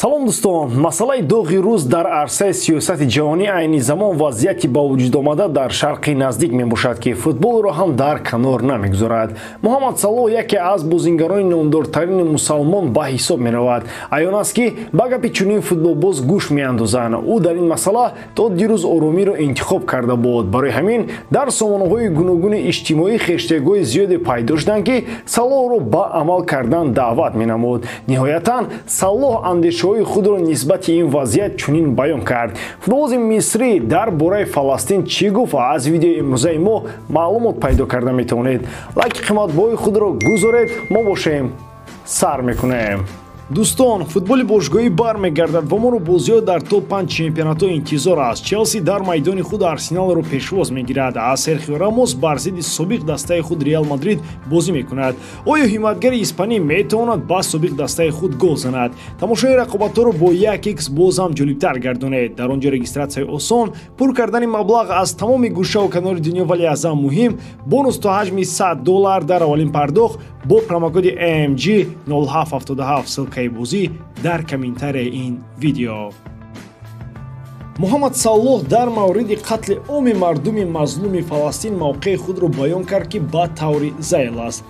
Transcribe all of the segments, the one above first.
салом дӯстон, масъалаи доғи рӯз дар арсаи сиёсати ҷаҳонӣ айни замон вазъияти ба вуҷудомада дар шарқи наздик мебошад ки футболро ҳам дар канор намегузорад. Муҳаммад Салоҳ яке аз бозингарони номдортарини мусалмон ба ҳисоб меравад. Аён аст ки ба гапи чунин футболбоз гӯш меандозанд. Ӯ дар ин масъала то дирӯз оромиро интихоб карда буд. Барои ҳамин дар сомонаҳои гуногуни иҷтимоӣ хэштегҳои зиёде пайдо шуданд ки Салоҳро ба амал кардан даъват менамуд. Ниҳоятан Салоҳ андешаҳои худро нисбати ин вазъият чунин баён кард. Футболбози мисрӣ дар бораи Фаластин чӣ гуфт? Аз видеои имрӯзаи мо маълумот пайдо карда метавонед. лайки қиматбоҳои худро гузоред, мо бошем сар мекунем. Дӯстон, футболи бошгоҳӣ бармегардад ва моро бозиҳо дар топ 5 чемпионатҳо интизор аст. Челси дар майдони худ Арсеналро пешвоз мегирад. Серхио Рамос бар зидди собиқ дастаи худ Реал Мадрид бозӣ мекунад. Оё ҳиматгари испанӣ метавонад ба собиқ дастаи худ гол занад? Тамошои рақобатҳоро бо 1x боз ҳам ҷолибтар гардонед. Дар он ҷо регистратсияи осон, пур кардани маблағ аз тамоми гӯшаву канори дунё, вале аз ҳам муҳим, бонус то ҳаҷми $100 дар аввалин пардохт бо промокоди AMG 0777 ссилкаи бозӣ дар комментарияи ин видео. Муҳаммад Салоҳ дар мавриди қатли оми мардуми мазлуми Фаластин мавқеи худро баён кард ки ба таври зайл аст.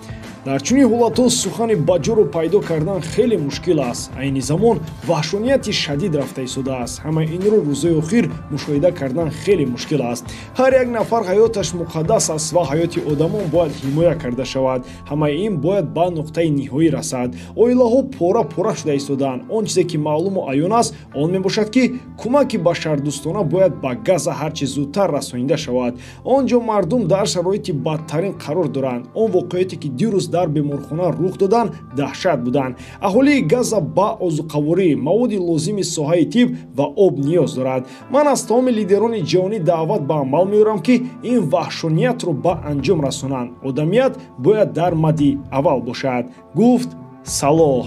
дар чунин ҳолатҳо сухани баҷоро пайдо кардан хеле мушкил аст. Айни замон ваҳшонияти шадид рафта истодааст. ҳамаи инро рӯзаи охир мушоҳида кардан хеле мушкил аст. ҳар як нафар ҳаёташ муқаддас аст ва ҳаёти одамон бояд ҳимоя карда шавад. ҳамаи ин бояд ба нуқтаи ниҳоӣ расад. оилаҳо пора пора шуда истодаанд. он чизе ки маълуму аён аст он мебошад ки кӯмаки башардӯстона бояд ба газа ҳарчи зудтар расонида шавад. он ҷо мардум дар шароити бадтарин қарор доранд. он воқеоте ки дирӯз дар беморхона рух додан даҳшат буданд. аҳолии газа ба озуқаворӣ, маводи лозими соҳаи тиб ва об ниёз дорад. ман аз тамоми лидерони ҷаҳонӣ даъват ба амал меорам ки ин ваҳшониятро ба анҷом расонанд. одамият бояд дар мадди аввал бошад, гуфт Салоҳ.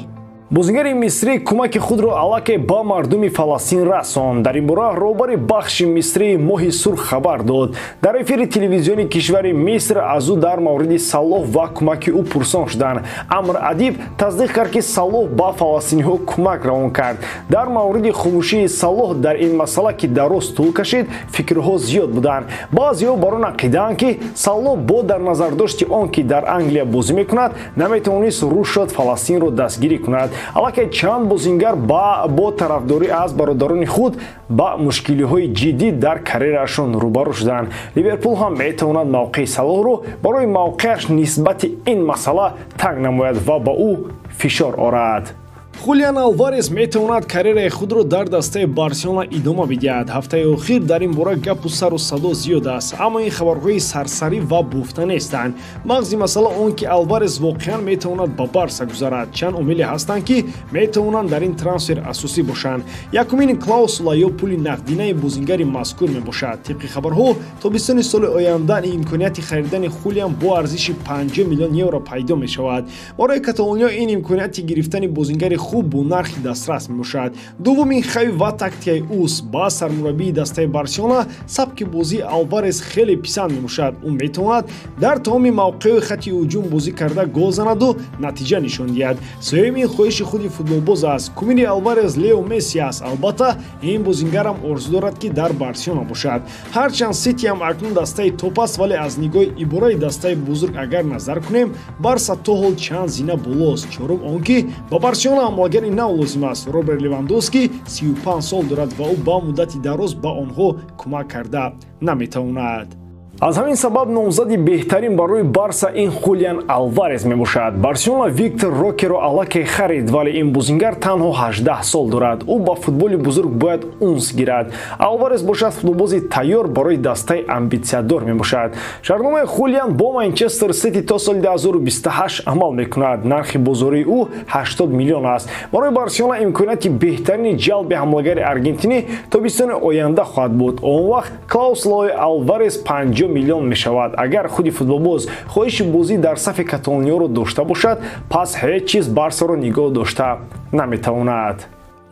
бозингари мисрӣ кӯмаки худро аллакай ба мардуми Фаластин расонд. дар ин бора роҳбари бахши мисрии Моҳи Сурх хабар дод. дар эфири телевизиони кишвари Миср аз ӯ дар мавриди Салоҳ ва кӯмаки ӯ пурсон шуданд. Амр Адиб тасдиқ кард ки Салоҳ ба фаластиниҳо кӯмак равон кард. дар мавриди хомӯшии Салоҳ дар ин масъала ки дароз тӯл кашид, фикрҳо зиёд буданд. баъзеҳо бар он ақидаанд ки Салоҳ бо дар назардошти он ки дар Англия бозӣ мекунад, наметавонист рӯ шуд Фаластинро дастгирӣ кунад. аллакай чанд бозингар бо тарафдорӣ аз бародарони худ ба мушкилиҳои ҷиддӣ дар карьераашон рӯбарӯ шуданд. Ливерпул ҳам метавонад мавқеи Салоҳро барои мавқеаш нисбати ин масъала танг намояд ва ба ӯ фишор орад. Хулиан Алварес метавонад карьераи худро дар дастаи Барселона идома бидиҳад. ҳафтаи охир дар ин бора гапу сару садо зиёд аст, аммо ин хабарҳои сарсарӣ ва буфта нестанд. мағзи масъала он ки Алварес воқеан метавонад ба Барса гузарад. чанд омиле ҳастанд ки метавонанд дар ин трансфер асосӣ бошанд. якумин клаусула ё пули нақдинаи бозингари мазкур мебошад. тибқи хабарҳо тобистони соли оянда имконияти харидани Хулиан бо арзиши 50 миллион евро пайдо мешавад. барои Каталониё ин имконияти гирифтани бозингари хуб бо нархи дастрас мебошад. дуввумин хавӣ ва тактикаи ӯс ба сармураббии дастаи Барселона сабки бозии Алварес хеле писанд мебошад. ӯ метавонад дар тамоми мавқеҳои хати ҳуҷум бозӣ карда гол занаду натиҷа нишон диҳад. сеюмин хоҳиши худи футболбоз аст. кумири Алварес Лео Месси аст. албатта ин бозингарам орзу дорад ки дар Барселона бошад. ҳарчанд Сити ҳам акнун дастаи топ аст, вале аз нигоҳи ибораи дастаи бузург агар назар кунем, Барса то ҳол чанд зина болост. чорум он ки ба Барселона ҳамлагари нав лозим аст. Роберт Левандовски 35 сол дорад ва ӯ ба муддати дароз ба онҳо кӯмак карда наметавонад. аз ҳамин сабаб номзади беҳтарин барои Барса ин Хулиан Алварес мебошад. Барселона Виктор Рокеро аллакай харид, вале ин бозингар танҳо 18 сол дорад. ӯ ба футболи бузург бояд унс гирад. Алварес бошад футболбози тайёр барои дастаи амбитсиядор мебошад. шартномаи Хулиан бо Манчестер Сити то соли 2028 амал мекунад. нархи бозории ӯ 80 миллион аст. барои Барселона имконияти беҳтарини ҷалби ҳамлагари аргентинӣ тобистони оянда хоҳад буд. он вақт клаусулаи Алварес 50 миллион мешавад. агар худи футболбоз хоҳиши бозӣ дар сафи Каталониёро дошта бошад, пас ҳеҷ чиз Барсаро нигоҳ дошта наметавонад.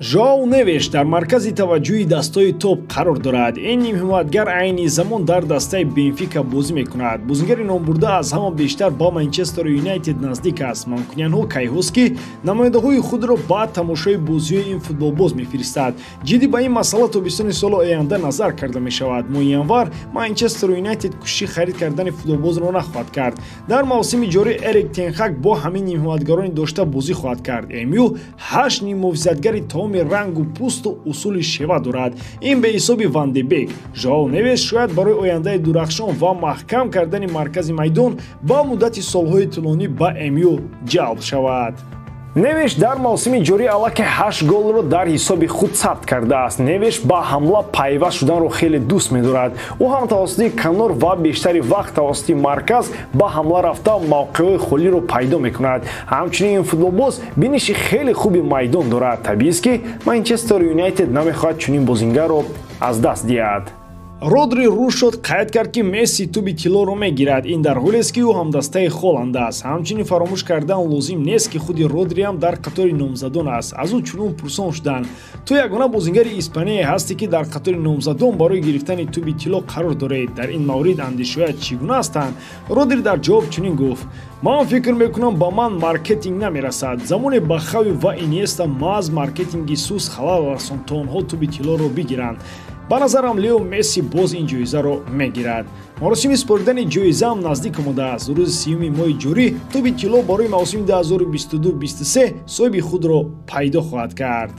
жоау невеш дар маркази таваҷҷӯҳи дастаҳои топ қарор дорад. ин нимҳиматгар айни замон дар дастаи Бенфика бозӣ мекунад. бозигари номбурда аз ҳама бештар ба Манчестер Юнайтед наздик аст. манкуниянҳо кайҳост ки намояндаҳои худро ба тамошои бозиҳои ин футболбоз мефиристад. ҷиддӣ ба ин масъала тобистони соли оянда назар карда мешавад. моҳи январ Манчестер Юнайтед кӯшиши харид кардани футболбозро нахоҳад кард. дар мавсими ҷорӣ Эрик тен Хаг бо ҳамин нимҳиматгарони дошта бозӣ хоҳад кард. МЮ 8 ниммуҳофизатгари рангу пӯсту усули шева дорад. ин бе ҳисоби Ван де Бек. жоау невес шояд барои ояндаи дурахшон ва маҳкам кардани маркази майдон ба муддати солҳои тӯлонӣ ба МЮ ҷалб шавад. невеш дар мавсими ҷорӣ аллакай 8 голро дар ҳисоби худ сабт кардааст. невеш ба ҳамла пайваст шуданро хеле дӯст медорад. ӯ ҳам тавассути канор ва бештари вақт тавассути марказ ба ҳамла рафта мавқеъҳои холиро пайдо мекунад. ҳамчунин ин футболбоз биниши хеле хуби майдон дорад. табиист ки Манчестер Юнайтед намехоҳад чунин бозингарро аз даст диҳад. Родри рӯ шуд, қайд кард ки Месси туби тиллоро мегирад. ин дар ҳолест ки ӯ ҳамдастаи Холланд аст. ҳамчунин фаромӯш кардан лозим нест ки худи Родри ҳам дар қатори номзадон аст. аз ӯ чунон пурсон шуданд: ту ягона бозингари Испания ҳастӣ ки дар қатори номзадон барои гирифтани туби тилло қарор доред. дар ин маврид андешҳоят чӣ гуна ҳастанд? Родри дар ҷавоб чунин гуфт: ман фикр мекунам ба ман маркетинг намерасад. замоне ба Хави ва Иньеста маҳз маркетинги сус халал расон то онҳо туби тиллоро бигиранд. ба назарам Лео Месси боз ин ҷоизаро мегирад. маросими споридани ҷоизаам наздик омадааст. рӯзи 3 моҳи ҷорӣ туби тилло барои мавсими 2022-23 соҳиби худро пайдо хоҳад кард.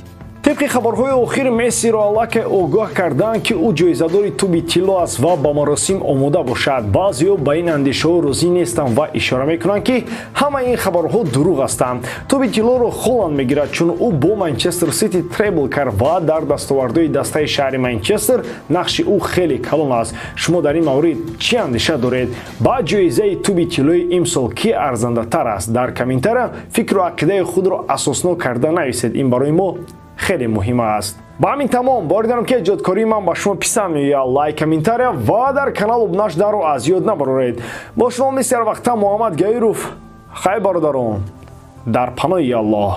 طبق خبرهای آخر مسی را аллакай огоҳ карданд ки ӯ ҷоизадори туби тилло аст ва ба маросим омода бошад. баъзеҳо ба ин андешаҳо розӣ нестанд ва ишора мекунанд ки ҳамаи ин хабарҳо дурӯғ ҳастанд. туби тиллоро Холланд мегирад, чун ӯ бо Манчестер Сити требл кард ва дар дастовардҳои дастаи шаҳри Манчестер нақши ӯ хеле калон аст. шумо дар ин маврид чӣ андеша доред? ба ҷоизаи туби тиллои имсол ки арзандатар аст? дар комментария фикру ақидаи худро асоснок карда нависед. ин барои мо خیلی مهم است. با همین تمام باریدارم که ایجادکاری من با شما پسند میاد. لایک، کامنتاریا و در کانال ابناش رو از یاد نبرید. با شما مثل وقتا محمد گایروف خیر برادران در پناه الله.